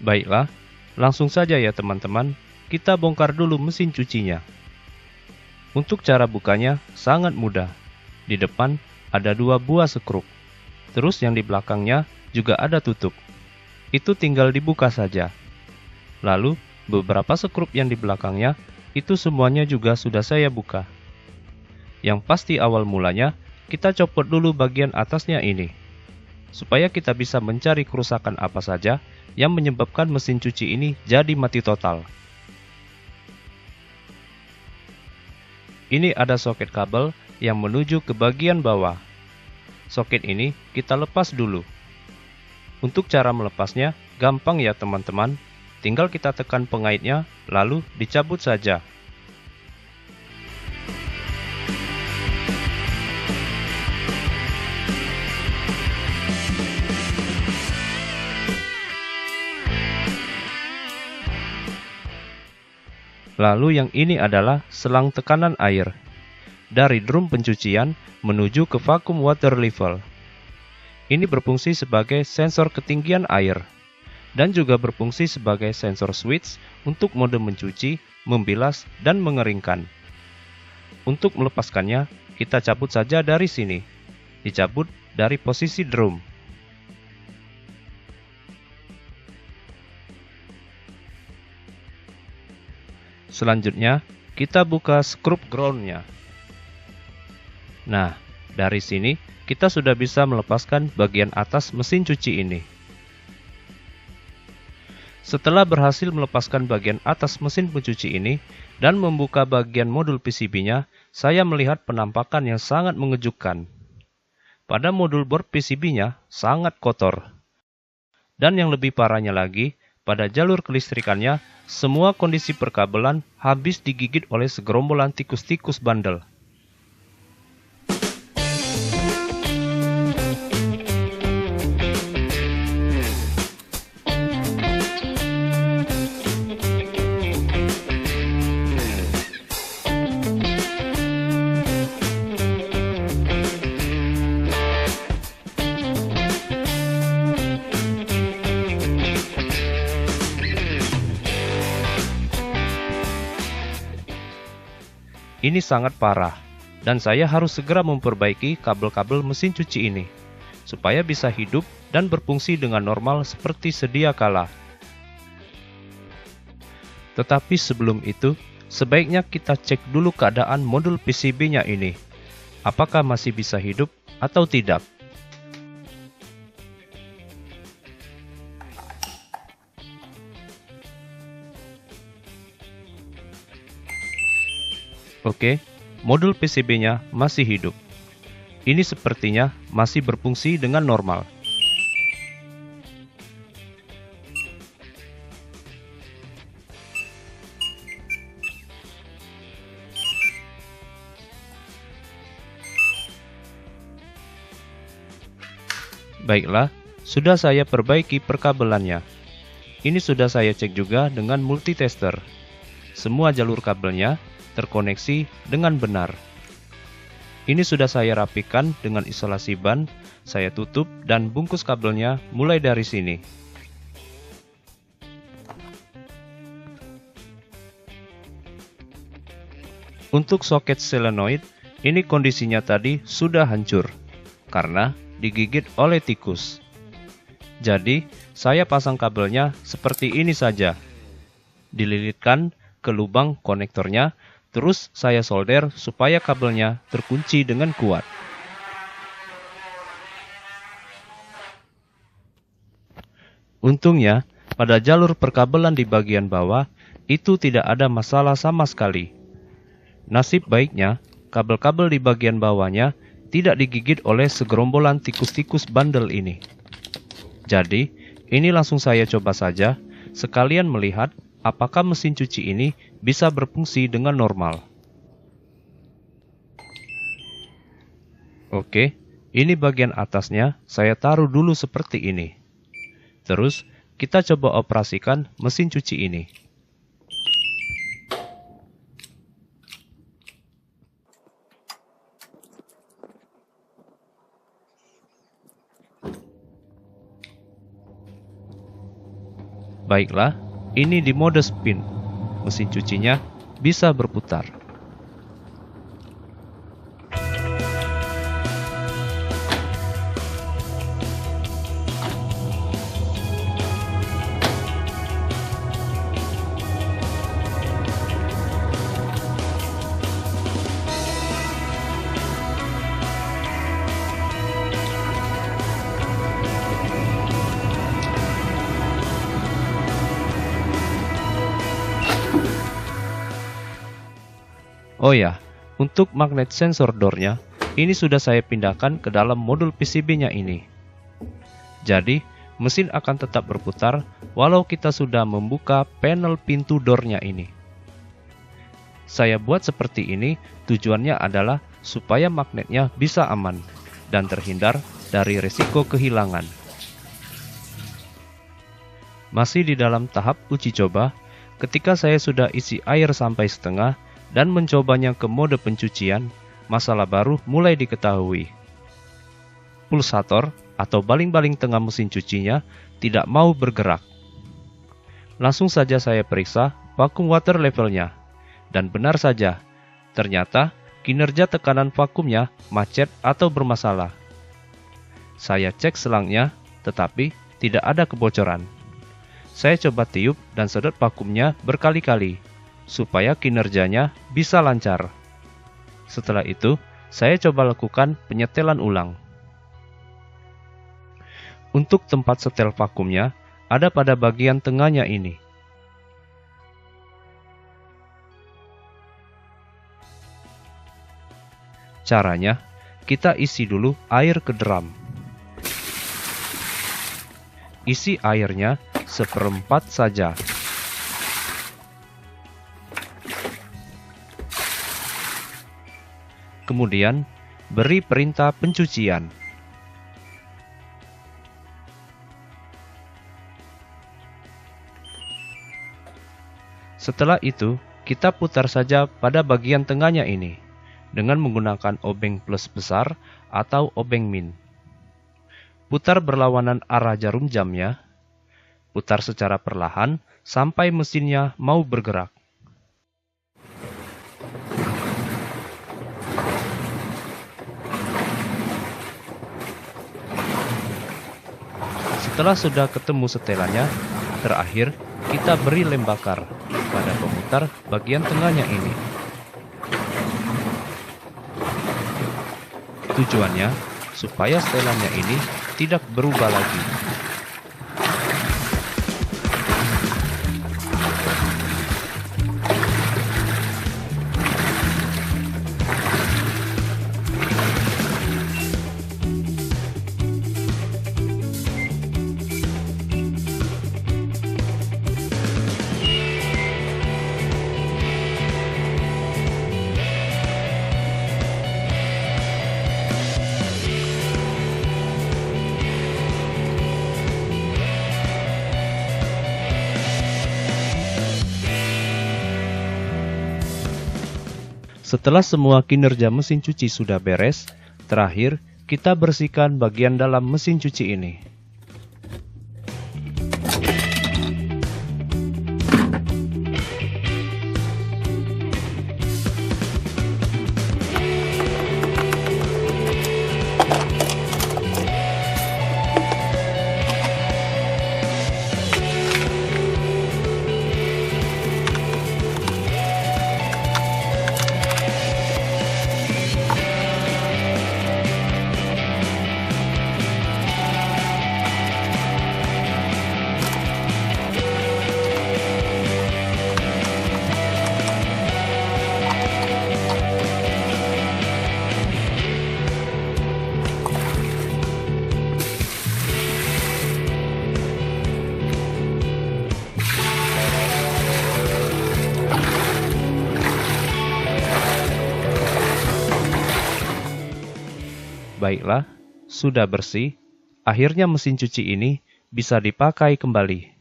Baiklah, langsung saja ya teman-teman, kita bongkar dulu mesin cucinya. Untuk cara bukanya sangat mudah. Di depan ada 2 buah skrup, terus yang di belakangnya juga ada tutup. Itu tinggal dibuka saja. Lalu, beberapa skrup yang di belakangnya, itu semuanya juga sudah saya buka. Yang pasti awal mulanya, kita copot dulu bagian atasnya ini, supaya kita bisa mencari kerusakan apa saja yang menyebabkan mesin cuci ini jadi mati total. Ini ada soket kabel yang menuju ke bagian bawah. Soket ini kita lepas dulu. Untuk cara melepasnya, gampang ya teman-teman. Tinggal kita tekan pengaitnya, lalu dicabut saja. Lalu yang ini adalah selang tekanan air. Dari drum pencucian menuju ke vacuum water level. Ini berfungsi sebagai sensor ketinggian air. Dan juga berfungsi sebagai sensor switch untuk mode mencuci, membilas, dan mengeringkan. Untuk melepaskannya, kita cabut saja dari sini. Dicabut dari posisi drum. Selanjutnya, kita buka skrup groundnya. Nah, dari sini kita sudah bisa melepaskan bagian atas mesin cuci ini. Setelah berhasil melepaskan bagian atas mesin pencuci ini dan membuka bagian modul PCB-nya, saya melihat penampakan yang sangat mengejutkan. Pada modul board PCB-nya sangat kotor. Dan yang lebih parahnya lagi, pada jalur kelistrikannya, semua kondisi perkabelan habis digigit oleh segerombolan tikus-tikus bandel. Ini sangat parah, dan saya harus segera memperbaiki kabel-kabel mesin cuci ini, supaya bisa hidup dan berfungsi dengan normal seperti sedia kala. Tetapi sebelum itu, sebaiknya kita cek dulu keadaan modul PCB-nya ini. Apakah masih bisa hidup atau tidak? Oke, modul PCB-nya masih hidup. Ini sepertinya masih berfungsi dengan normal. Baiklah, sudah saya perbaiki perkabelannya. Ini sudah saya cek juga dengan multitester. Semua jalur kabelnya terkoneksi dengan benar. Ini sudah saya rapikan dengan isolasi ban, saya tutup dan bungkus kabelnya mulai dari sini. Untuk soket solenoid, ini kondisinya tadi sudah hancur, karena digigit oleh tikus. Jadi, saya pasang kabelnya seperti ini saja. Dililitkan ke lubang konektornya, terus saya solder supaya kabelnya terkunci dengan kuat. Untungnya, pada jalur perkabelan di bagian bawah, itu tidak ada masalah sama sekali. Nasib baiknya, kabel-kabel di bagian bawahnya tidak digigit oleh segerombolan tikus-tikus bandel ini. Jadi, ini langsung saya coba saja, sekalian melihat apakah mesin cuci ini bisa berfungsi dengan normal. Oke, ini bagian atasnya saya taruh dulu seperti ini. Terus, kita coba operasikan mesin cuci ini. Baiklah, ini di mode spin. Mesin cucinya bisa berputar. Oh ya, untuk magnet sensor door-nya, ini sudah saya pindahkan ke dalam modul PCB-nya ini. Jadi, mesin akan tetap berputar walau kita sudah membuka panel pintu door-nya ini. Saya buat seperti ini tujuannya adalah supaya magnetnya bisa aman dan terhindar dari risiko kehilangan. Masih di dalam tahap uji coba, ketika saya sudah isi air sampai setengah dan mencobanya ke mode pencucian, masalah baru mulai diketahui. Pulsator atau baling-baling tengah mesin cucinya tidak mau bergerak. Langsung saja saya periksa vacuum water levelnya, dan benar saja, ternyata kinerja tekanan vakumnya macet atau bermasalah. Saya cek selangnya, tetapi tidak ada kebocoran. Saya coba tiup dan sedot vakumnya berkali-kali, supaya kinerjanya bisa lancar. Setelah itu, saya coba lakukan penyetelan ulang. Untuk tempat setel vakumnya, ada pada bagian tengahnya ini. Caranya, kita isi dulu air ke drum. Isi airnya seperempat saja. Kemudian, beri perintah pencucian. Setelah itu, kita putar saja pada bagian tengahnya ini, dengan menggunakan obeng plus besar atau obeng min. Putar berlawanan arah jarum jamnya, putar secara perlahan sampai mesinnya mau bergerak. Setelah sudah ketemu setelannya, terakhir kita beri lem bakar pada pemutar bagian tengahnya ini. Tujuannya supaya setelannya ini tidak berubah lagi. Setelah semua kinerja mesin cuci sudah beres, terakhir kita bersihkan bagian dalam mesin cuci ini. Baiklah, sudah bersih, akhirnya mesin cuci ini bisa dipakai kembali.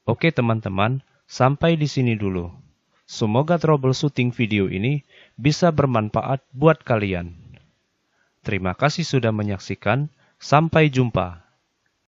Oke teman-teman, sampai di sini dulu. Semoga troubleshooting video ini bisa bermanfaat buat kalian. Terima kasih sudah menyaksikan, sampai jumpa.